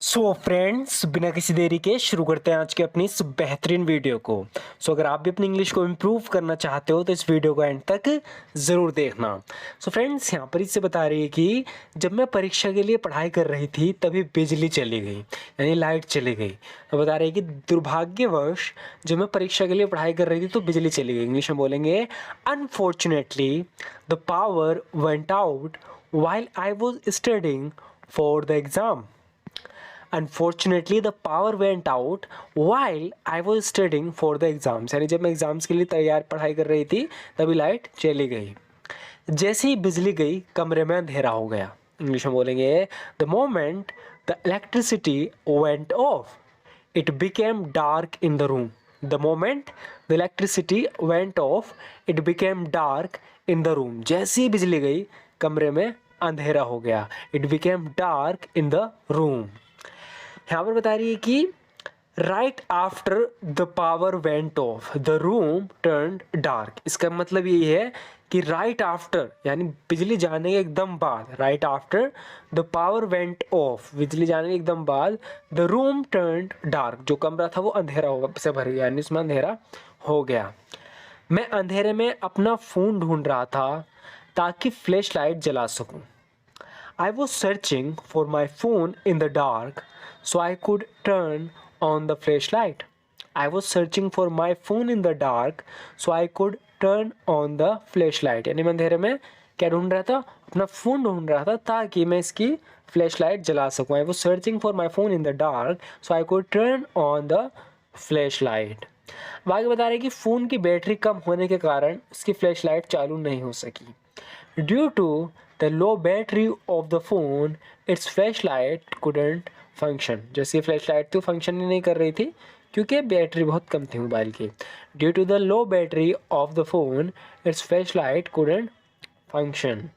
So friends, बिना किसी देरी के शुरू करते हैं आज के अपनी इस बेहतरीन वीडियो को। अगर आप भी अपनी इंग्लिश को इम्प्रूव करना चाहते हो तो इस वीडियो को एंड तक ज़रूर देखना। फ्रेंड्स, यहाँ पर इससे बता रही है कि जब मैं परीक्षा के लिए पढ़ाई कर रही थी तभी बिजली चली गई, यानी लाइट चली गई। तो बता रही है कि दुर्भाग्यवश जब मैं परीक्षा के लिए पढ़ाई कर रही थी तो बिजली चली गई। इंग्लिश में बोलेंगे unfortunately the power went out while I was studying for the exam. Unfortunately, the power went out while I was studying for the exams. यानी जब मैं एग्जाम्स के लिए तैयार पढ़ाई कर रही थी तभी लाइट चली गई। जैसे ही बिजली गई कमरे में अंधेरा हो गया। इंग्लिश में बोलेंगे the moment the electricity went of it became dark in the room. The moment the electricity went off, it became dark in the room. जैसे ही बिजली गई कमरे में अंधेरा हो गया। It became dark in the room. यहाँ पर बता रही है कि right after the power went of the room turned dark. इसका मतलब ये है कि राइट आफ्टर यानी बिजली जाने के एकदम बाद, right after the power went of, बिजली जाने के एकदम बाद द रूम टर्न्ड डार्क, जो कमरा था वो अंधेरा से भर गया, यानी उसमें अंधेरा हो गया। मैं अंधेरे में अपना फ़ोन ढूंढ रहा था ताकि फ्लैश लाइट जला सकूं। I was searching for my phone in the dark so I could turn on the flashlight. I was searching for my phone in the dark so I could turn on the flashlight. यानी मैं अंधेरे में क्या ढूंढ रहा था? अपना phone ढूंढ रहा था ताकि मैं इसकी flashlight जला सकूं. I was searching for my phone in the dark so I could turn on the flashlight. आगे बता रहे हैं कि फ़ोन की बैटरी कम होने के कारण उसकी फ्लैशलाइट चालू नहीं हो सकी। Due to the low battery of the phone its flashlight couldn't function. जैसे ये फ्लैशलाइट थी वो फंक्शन ही नहीं कर रही थी क्योंकि बैटरी बहुत कम थी मोबाइल की। Due to the low battery of the phone its flashlight couldn't function.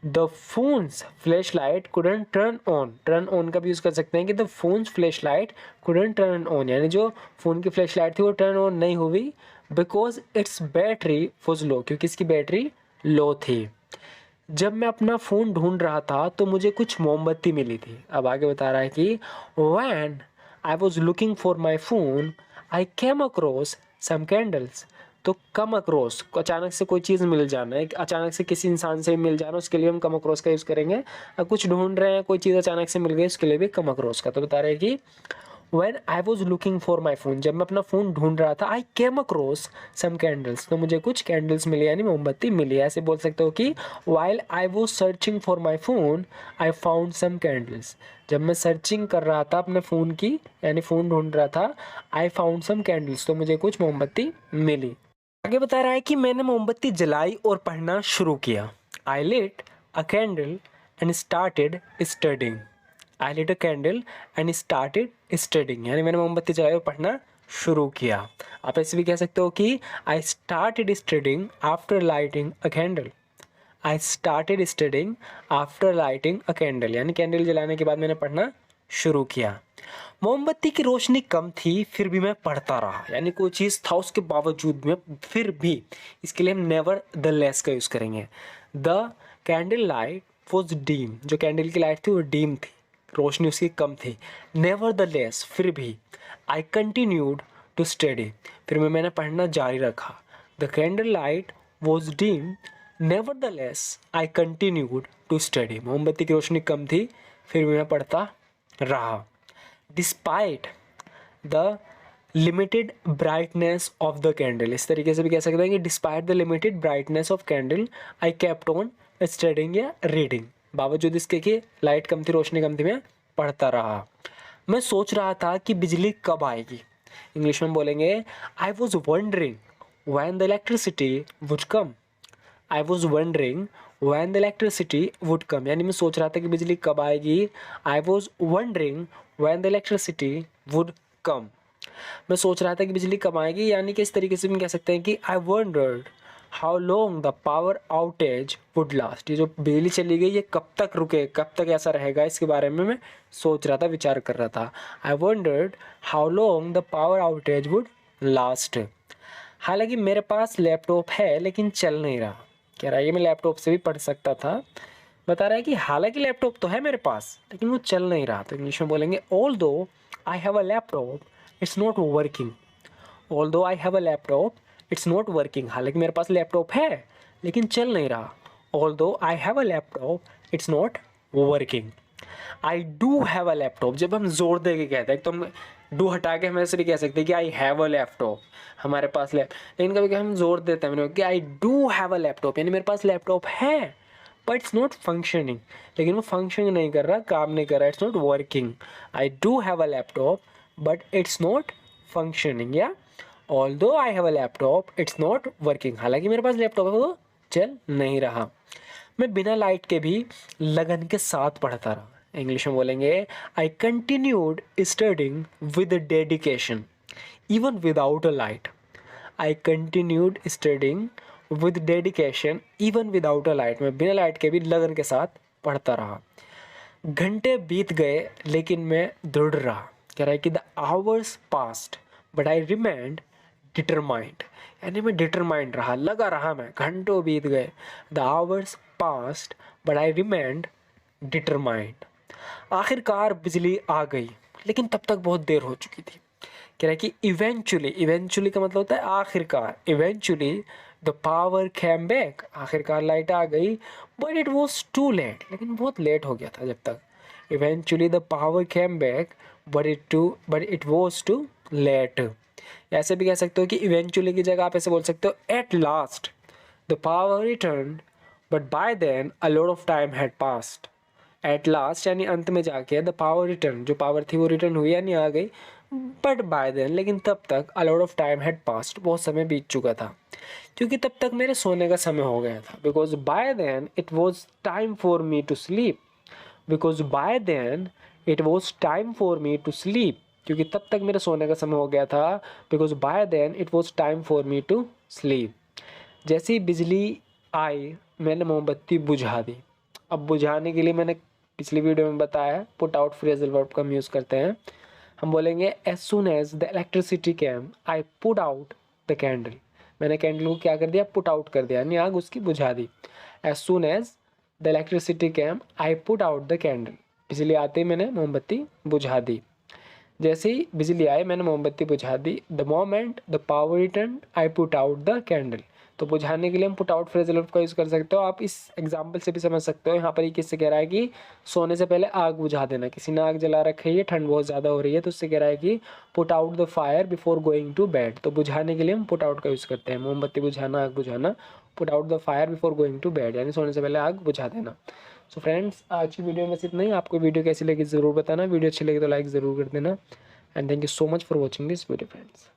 The phone's flashlight couldn't turn on का भी यूज़ कर सकते हैं कि the phone's flashlight couldn't turn on, यानी जो फ़ोन की फ्लैश लाइट थी वो टर्न ऑन नहीं हुई बिकॉज इट्स बैटरी वॉज लो, क्योंकि इसकी बैटरी लो थी। जब मैं अपना फ़ोन ढूंढ रहा था तो मुझे कुछ मोमबत्ती मिली थी। अब आगे बता रहा है कि when I was looking for my phone I came across some candles. तो कम अक्रॉस, अचानक से कोई चीज़ मिल जाना है, अचानक से किसी इंसान से मिल जाना, उसके लिए हम कम अक्रॉस का यूज़ करेंगे। कुछ ढूंढ रहे हैं, कोई चीज़ अचानक से मिल गई, उसके लिए भी कम अक्रॉस का। तो बता रहे हैं कि When I was looking for my phone, जब मैं अपना फ़ोन ढूंढ रहा था, I came across some candles, तो मुझे कुछ कैंडल्स मिली, यानी मोमबत्ती मिली। ऐसे बोल सकते हो कि while I was searching for my phone, I found some candles. जब मैं सर्चिंग कर रहा था अपने फ़ोन की, यानी फ़ोन ढूंढ रहा था, I found some candles, तो मुझे कुछ मोमबत्ती मिली। आगे बता रहा है कि मैंने मोमबत्ती जलाई और पढ़ना शुरू किया। I lit a candle and started studying. I lit a candle and started studying. यानी मैंने मोमबत्ती जलाई और पढ़ना शुरू किया। आप ऐसे भी कह सकते हो कि I started studying after lighting a candle. I started studying after lighting a candle. यानी कैंडल जलाने के बाद मैंने पढ़ना शुरू किया। मोमबत्ती की रोशनी कम थी फिर भी मैं पढ़ता रहा, यानी कोई चीज़ था उसके बावजूद में फिर भी, इसके लिए हम नेवर द लेस का यूज़ करेंगे। The candle light was dim, जो कैंडल की लाइट थी वो डीम थी, रोशनी उसकी कम थी। नेवर द लेस, फिर भी। आई कंटिन्यूड टू स्टडी, फिर मैंने पढ़ना जारी रखा। The candle light was dim, nevertheless I continued to study. मोमबत्ती की रोशनी कम थी फिर भी मैं पढ़ता रहा। Despite the limited brightness of the candle, इस तरीके से भी कह सकते हैं कि despite the limited brightness of candle I kept on studying या रीडिंग। बावजूद इसके कि लाइट कम थी, रोशनी कम थी, मैं पढ़ता रहा। मैं सोच रहा था कि बिजली कब आएगी। इंग्लिश में बोलेंगे I was wondering when the electricity would come. I was wondering when the electricity would come, यानी मैं सोच रहा था कि बिजली कब आएगी। I was wondering when the electricity would come, मैं सोच रहा था कि बिजली कब आएगी, यानी कि इस तरीके से भी कह सकते हैं कि आई wandered how long the power outage would last. ये जो बिजली चली गई ये कब तक रुके, कब तक ऐसा रहेगा, इसके बारे में मैं सोच रहा था, विचार कर रहा था। आई wandered how long the power outage would last. हालांकि मेरे पास लैपटॉप है लेकिन चल नहीं रहा। कह रहा है कि मैं लैपटॉप से भी पढ़ सकता था बता रहा है कि हालांकि लैपटॉप तो है मेरे पास लेकिन वो चल नहीं रहा। तो इंग्लिश में बोलेंगे although I have a laptop it's not working. Although I have a laptop it's not working, हालांकि मेरे पास लैपटॉप है लेकिन चल नहीं रहा। Although I have a laptop it's not working. I do have a laptop, जब हम जोर दे के कहते हैं तो हम डू हटा के हम ऐसे भी कह सकते हैं कि आई हैव अ लैपटॉप, हमारे पास लेकिन कभी कभी हम जोर देते हैं कि आई डू हैव अ लैपटॉप, यानी मेरे पास लैपटॉप है बट इट्स नॉट फंक्शनिंग, लेकिन वो फंक्शन नहीं कर रहा, काम नहीं कर रहा, it's not working. I do have a laptop but it's not functioning, या although I have a laptop it's not working, हालांकि मेरे पास लैपटॉप है वो चल नहीं रहा। मैं बिना लाइट के भी लगन के साथ पढ़ता रहा। इंग्लिश में बोलेंगे I continued studying with dedication even without a light. I continued studying with dedication even without a light, मैं बिना लाइट के भी लगन के साथ पढ़ता रहा। घंटे बीत गए लेकिन मैं दृढ़ रहा। कह रहा है कि the hours past but I remained determined, यानी मैं डिटरमाइंड रहा, लगा रहा, मैं घंटों बीत गए। The hours past but I remained determined. आखिरकार बिजली आ गई लेकिन तब तक बहुत देर हो चुकी थी। कह रहा है कि इवेंचुअली, इवेंचुअली का मतलब होता है आखिरकार, eventually the power came back, आखिरकार लाइट आ गई but it was too late, लेकिन बहुत लेट हो गया था जब तक। Eventually the power came back but it was too late. ऐसे भी कह सकते हो कि इवेंचुअली की जगह आप ऐसे बोल सकते हो at last the power return but by then a lot of time had passed. At last यानी अंत में जाके द पावर रिटर्न, जो पावर थी वो रिटर्न हुई यानी आ गई, बट बाय देन लेकिन तब तक अ lot of time had passed, बहुत समय बीत चुका था, क्योंकि तब तक मेरे सोने का समय हो गया था। Because by then it was time for me to sleep, because by then it was time for me to sleep, क्योंकि तब तक मेरे सोने का समय हो गया था। Because by then it was time for me to sleep. जैसे ही बिजली आई मैंने मोमबत्ती बुझा दी। अब बुझाने के लिए मैंने पिछली वीडियो में बताया है, पुट आउट फ्रेजल वर्ब का हम यूज़ करते हैं। हम बोलेंगे as soon as the electricity came I put out the candle, मैंने कैंडल को क्या कर दिया, पुट आउट कर दिया, यानी आग उसकी बुझा दी। As soon as the electricity came I put out the candle, बिजली आते ही मैंने मोमबत्ती बुझा दी। जैसे ही बिजली आई मैंने मोमबत्ती बुझा दी। The moment the power return I put out the candle, तो बुझाने के लिए हम पुट आउट फ्रेजल वर्ब का यूज़ कर सकते हो। आप इस एग्जांपल से भी समझ सकते हो। यहाँ पर ये किससे कह रहा है कि सोने से पहले आग बुझा देना। किसी ने आग जला रखी है, ठंड बहुत ज़्यादा हो रही है, तो उससे कह रहा है कि put out the fire before going to bed, तो बुझाने के लिए हम पुट आउट का यूज़ करते हैं। मोमबत्ती बुझाना, आग बुझाना, put out the fire before going to bed, यानी सोने से पहले आग बुझा देना। सो फ्रेंड्स, आज की वीडियो में बस इतना ही। आपको वीडियो कैसी लगी ज़रूर बताना, वीडियो अच्छी लगी तो लाइक ज़रूर कर देना। And thank you so much for watching this video friends.